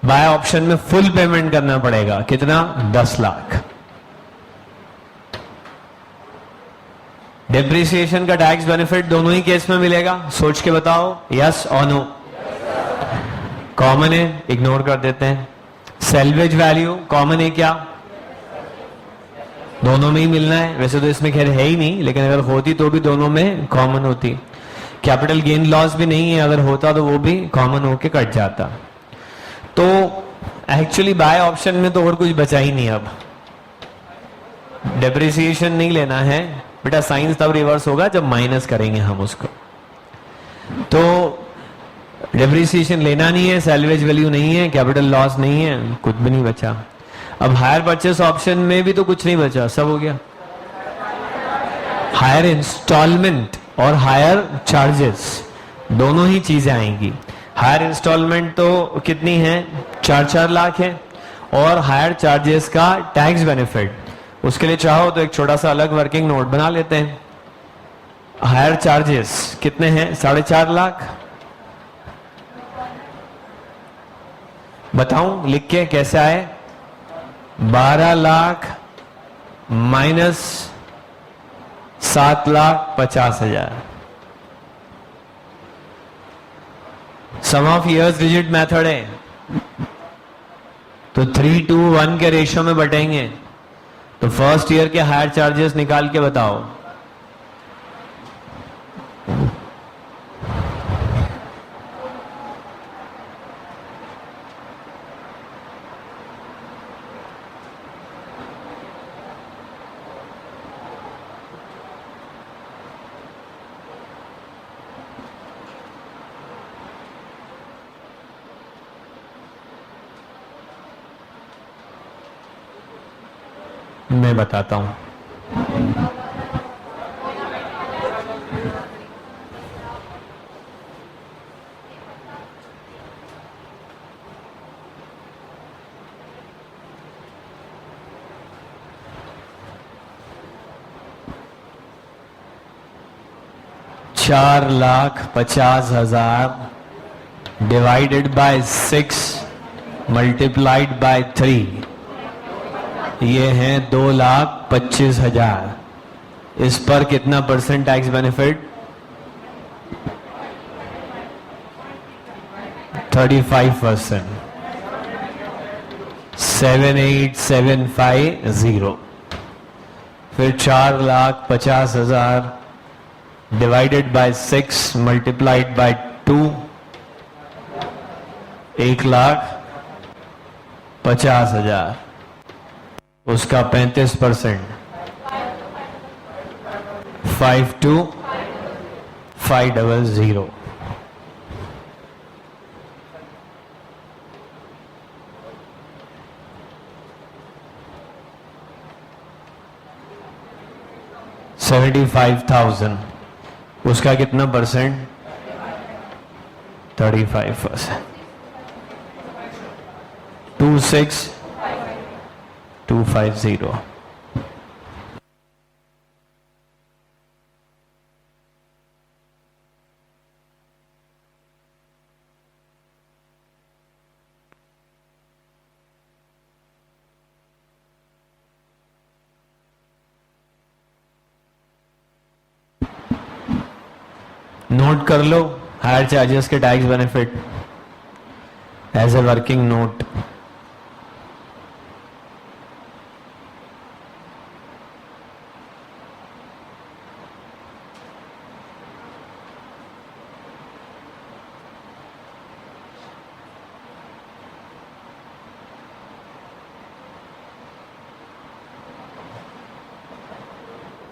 बाय ऑप्शन में फुल पेमेंट करना पड़ेगा कितना? 10 लाख. डेप्रिसिएशन का टैक्स बेनिफिट दोनों ही केस में मिलेगा, सोच के बताओ यस और नो. कॉमन है, इग्नोर कर देते हैं. सेल्वेज वैल्यू कॉमन है क्या? दोनों में ही मिलना है. वैसे तो इसमें खैर है ही नहीं, लेकिन अगर होती तो भी दोनों में कॉमन होती. कैपिटल गेन लॉस भी नहीं है, अगर होता तो वो भी कॉमन होके कट जाता. तो एक्चुअली बाय ऑप्शन में तो और कुछ बचा ही नहीं. अब डेप्रिसिएशन नहीं लेना है बेटा, साइंस तब रिवर्स होगा जब माइनस करेंगे हम उसको. तो डेप्रिसिएशन लेना नहीं है, सैल्वेज वैल्यू नहीं है, कैपिटल लॉस नहीं है, कुछ भी नहीं बचा. अब हायर परचेस ऑप्शन में भी तो कुछ नहीं बचा, सब हो गया. हायर इंस्टॉलमेंट और हायर चार्जेस दोनों ही चीजें आएंगी. हायर इंस्टॉलमेंट तो कितनी है? 4-4 लाख है. और हायर चार्जेस का टैक्स बेनिफिट, उसके लिए चाहो तो एक छोटा सा अलग वर्किंग नोट बना लेते हैं. हायर चार्जेस कितने हैं? 4.5 लाख. बताऊं लिख के कैसे आए? 12 lakh minus 7,50,000. Sum of years digit method है, तो 3:1 के रेशियो में बटेंगे. तो फर्स्ट ईयर के हायर चार्जेस निकाल के बताओ. मैं बताता हूं. $4,50,000 डिवाइडेड बाय 6 मल्टीप्लाइड बाय 3 ये हैं 2,25,000। इस पर कितना परसेंट टैक्स बेनिफिट? 35%। 78,750। फिर 4,50,000 डिवाइडेड बाय 6 मल्टीप्लाइड बाय 2, 1,50,000। उसका 35%, 52,500। $75,000। उसका कितना परसेंट? 35%। 26,250। नोट कर लो हायर चार्जेस के tax benefit as a working note.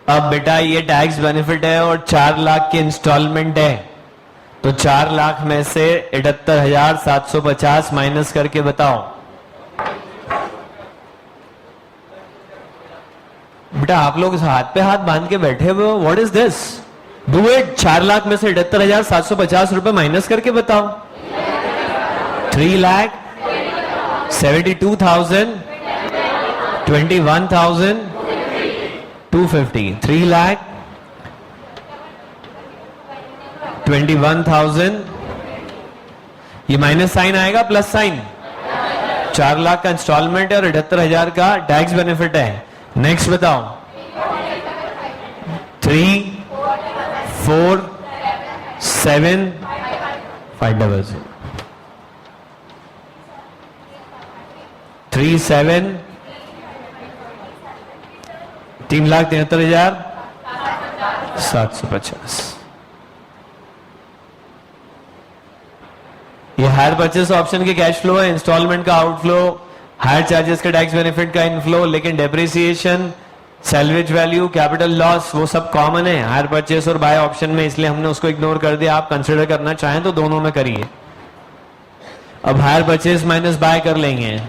अब बेटा ये टैक्स बेनिफिट है और 4 लाख की इंस्टॉलमेंट है, तो 4 लाख में से 78,750 माइनस करके बताओ। बेटा आप लोग हाथ पे हाथ बांध के बैठे हुए हो, what is this? Do it. 4 lakh में से 78,750 रुपए माइनस करके बताओ। 3,72,000, 21,250, 3,21,000। ये माइनस साइन आएगा, प्लस साइन। 4 लाख का इंस्टॉलमेंट है और 78,000 का टैक्स बेनिफिट है। नेक्स्ट बताओ। 3, 4, 7, 500। 3,73,750। ये हायर परचेस ऑप्शन के कैश फ्लो है, इंस्टॉलमेंट का आउटफ्लो, हायर चार्जेस के टैक्स बेनिफिट का इनफ्लो, लेकिन depreciation, salvage value, capital loss वो सब कॉमन है हायर परचेस और बाय ऑप्शन में, इसलिए हमने उसको इग्नोर कर दिया। आप कंसिडर करना चाहें तो दोनों में करिए। अब हायर परचेस माइनस बाय कर लेंगे,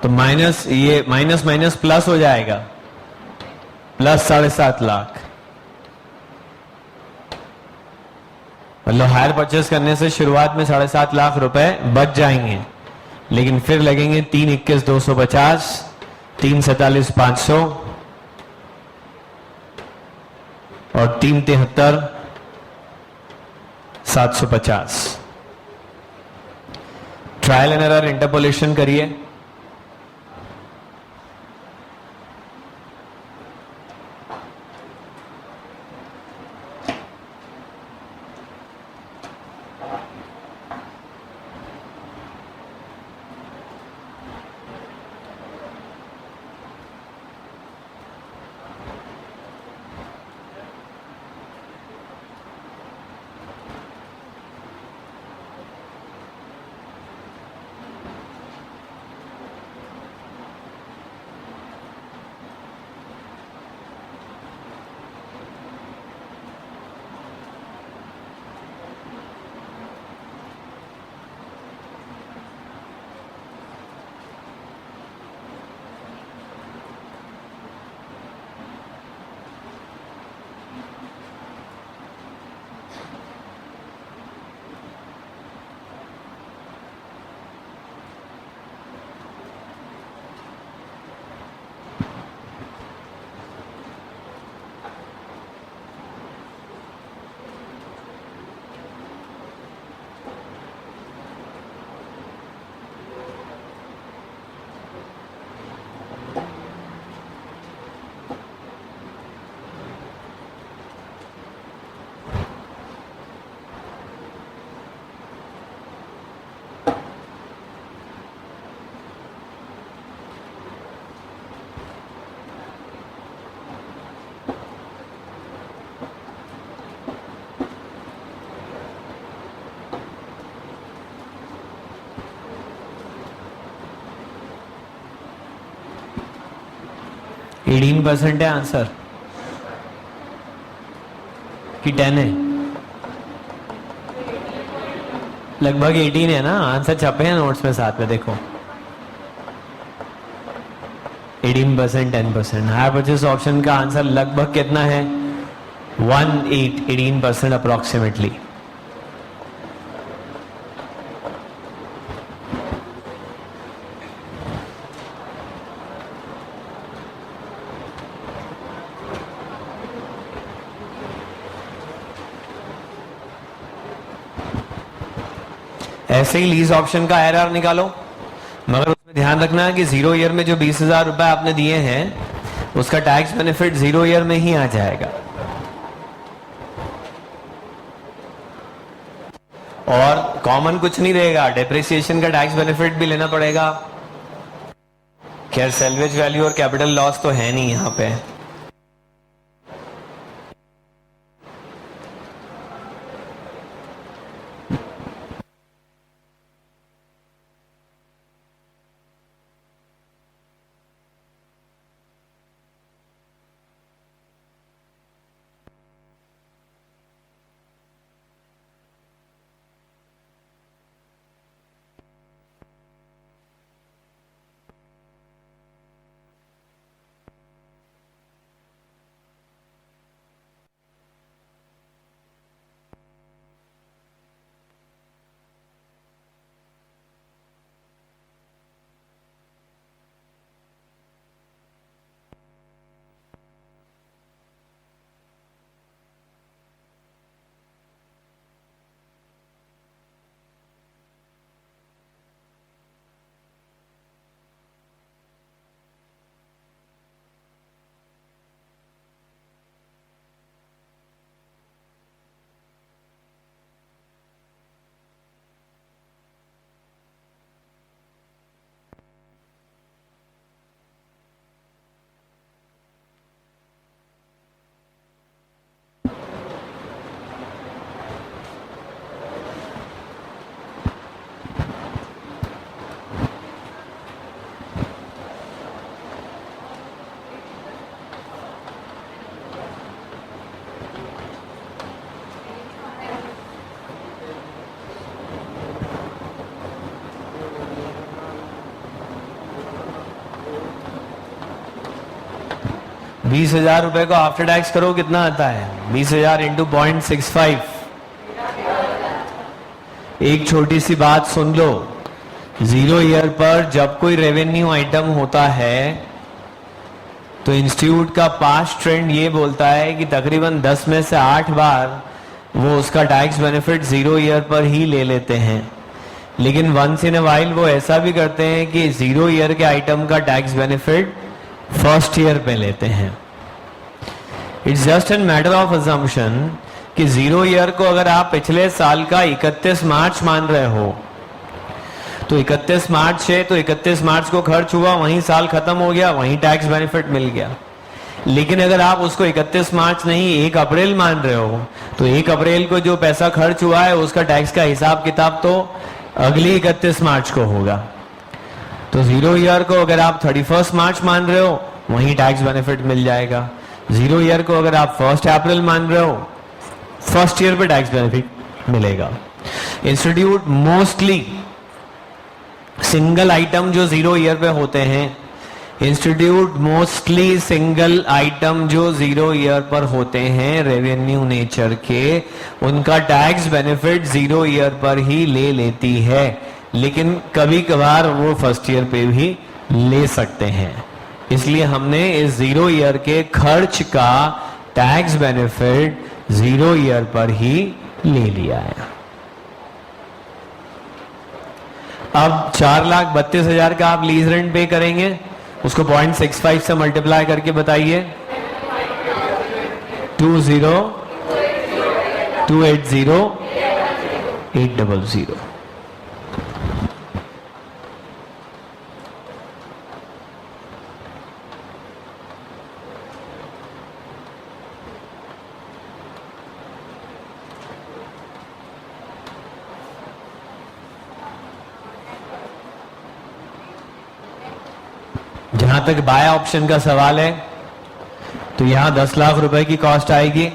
तो माइनस ये माइनस माइनस प्लस हो जाएगा, प्लस 7.5 लाख। मतलब हायर परचेस करने से शुरुआत में 7.5 लाख रुपए बच जाएंगे, लेकिन फिर लगेंगे 3,21,250, 3,47,500 और 3,73,750। ट्रायल एंड एरर इंटरपोलेशन करिए। 18% है आंसर कि 10 है? लगभग 18 है ना, आंसर छपे हैं नोट्स में साथ में, देखो 18%, 10%। हायर परचेस ऑप्शन का आंसर लगभग कितना है? 18% अप्रोक्सीमेटली। ऐसे ही लीज ऑप्शन का एरर निकालो, मगर उसमें ध्यान रखना कि 0 ईयर में जो 20,000 रुपए आपने दिए हैं उसका टैक्स बेनिफिट 0 ईयर में ही आ जाएगा। और कॉमन कुछ नहीं रहेगा, डेप्रिसिएशन का टैक्स बेनिफिट भी लेना पड़ेगा। खैर सेल्वेज वैल्यू और कैपिटल लॉस तो है नहीं यहां पे। ₹20,000 को आफ्टर टैक्स करो कितना आता है? 20,000 इंटू 0.65। एक छोटी सी बात सुन लो, 0 ईयर पर जब कोई रेवेन्यू आइटम होता है तो इंस्टीट्यूट का पास्ट ट्रेंड ये बोलता है कि तकरीबन 10 में से 8 बार वो उसका टैक्स बेनिफिट 0 ईयर पर ही ले लेते हैं। लेकिन वंस इन अ वाइल वो ऐसा भी करते हैं कि 0 ईयर के आइटम का टैक्स बेनिफिट फर्स्ट ईयर पे लेते हैं। It's just an matter of assumption कि 0 ईयर को अगर आप पिछले साल का 31 मार्च मान रहे हो तो 31 मार्च है, तो 31 मार्च को खर्च हुआ, वहीं साल खत्म हो गया, वहीं टैक्स बेनिफिट मिल गया। लेकिन अगर आप उसको 31 मार्च नहीं 1 अप्रैल मान रहे हो तो 1 अप्रैल को जो पैसा खर्च हुआ है उसका टैक्स का हिसाब किताब तो अगली 31 मार्च को होगा। तो 0 ईयर को अगर आप 31 मार्च मान रहे हो वहीं टैक्स बेनिफिट मिल जाएगा। 0 ईयर को अगर आप 1 अप्रैल मान रहे हो फर्स्ट ईयर पे टैक्स बेनिफिट मिलेगा। इंस्टीट्यूट मोस्टली सिंगल आइटम जो 0 ईयर पे होते हैं, इंस्टीट्यूट मोस्टली सिंगल आइटम जो 0 ईयर पर होते हैं रेवेन्यू नेचर के, उनका टैक्स बेनिफिट 0 ईयर पर ही ले लेती है। लेकिन कभी कभार वो फर्स्ट ईयर पे भी ले सकते हैं। इसलिए हमने इस 0 ईयर के खर्च का टैक्स बेनिफिट 0 ईयर पर ही ले लिया है। अब 4,32,000 का आप लीज रेंट पे करेंगे, उसको 0.65 से मल्टीप्लाई करके बताइए। 20,280,800। जहां तक बाय ऑप्शन का सवाल है, तो यहां 10 लाख रुपए की कॉस्ट आएगी।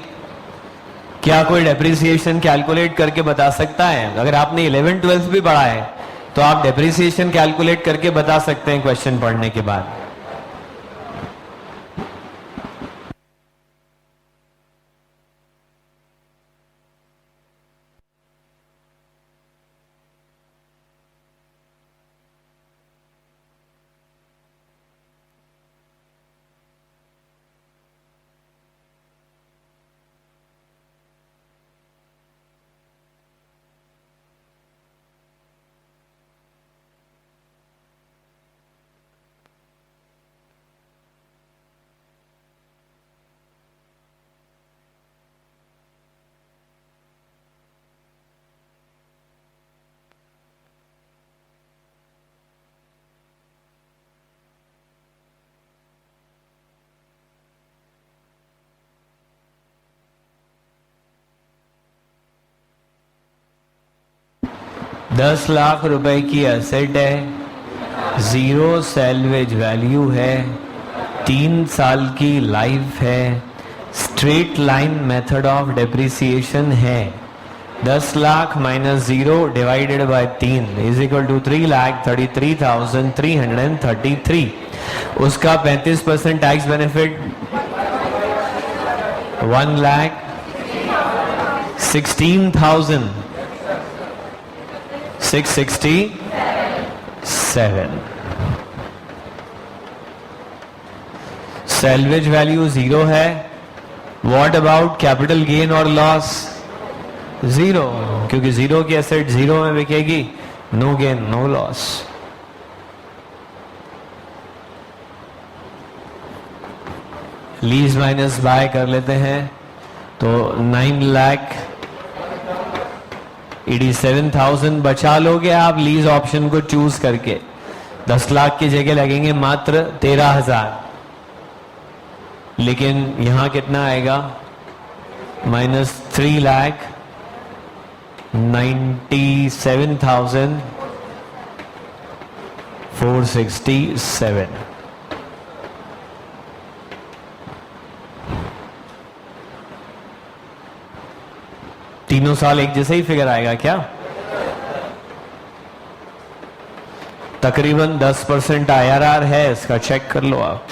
क्या कोई डेप्रिसिएशन कैलकुलेट करके बता सकता है? अगर आपने 11-12 भी पढ़ा है तो आप डेप्रिसिएशन कैलकुलेट करके बता सकते हैं क्वेश्चन पढ़ने के बाद। दस लाख रुपए की एसेट है, 0 सैल्वेज वैल्यू है, 3 साल की लाइफ है, straight line method of depreciation है। 10 lakh minus 0 divided by 3 is equal to 3,33,333। उसका 35% टैक्स बेनिफिट 1,16,667। सैल्वेज वैल्यू 0 है। व्हाट अबाउट कैपिटल गेन और लॉस? 0, क्योंकि 0 की एसेट 0 में बिकेगी। No gain no loss. Lease minus buy कर लेते हैं तो 9,87,000 बचा लोगे आप लीज ऑप्शन को चूज करके। 10 लाख की जगह लगेंगे मात्र 13,000, लेकिन यहां कितना आएगा? -3,97,467। तीनों साल एक जैसा ही फिगर आएगा क्या? तकरीबन 10% IRR है इसका, चेक कर लो आप।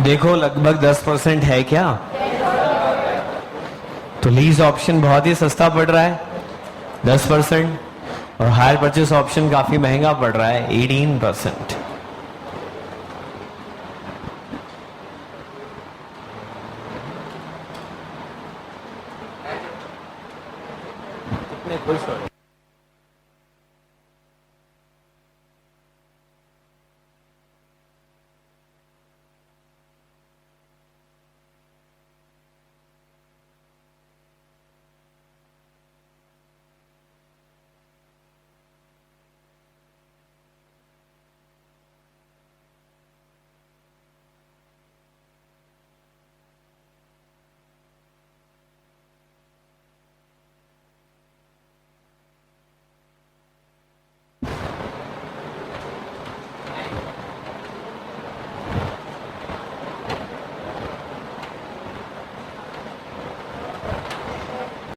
देखो लगभग 10% है क्या? तो लीज ऑप्शन बहुत ही सस्ता पड़ रहा है 10%, और हायर परचेस ऑप्शन काफी महंगा पड़ रहा है 18%।